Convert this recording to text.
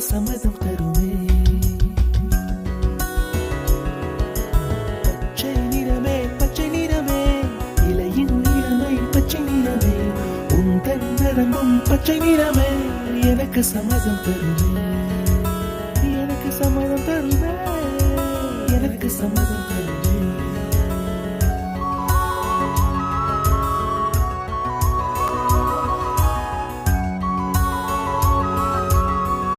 சம்மதம் தருமே. பச்சை நிறமே பச்சை நிறமே, இலையின் நிறமை பச்சை நிறமே, உந்தன் நரம்பும் பச்சை நிறமே, எனக்கு சம்மதம் தருமே, எனக்கு சம்மதம் தருமே, எனக்கு சம்மதம் தருமே.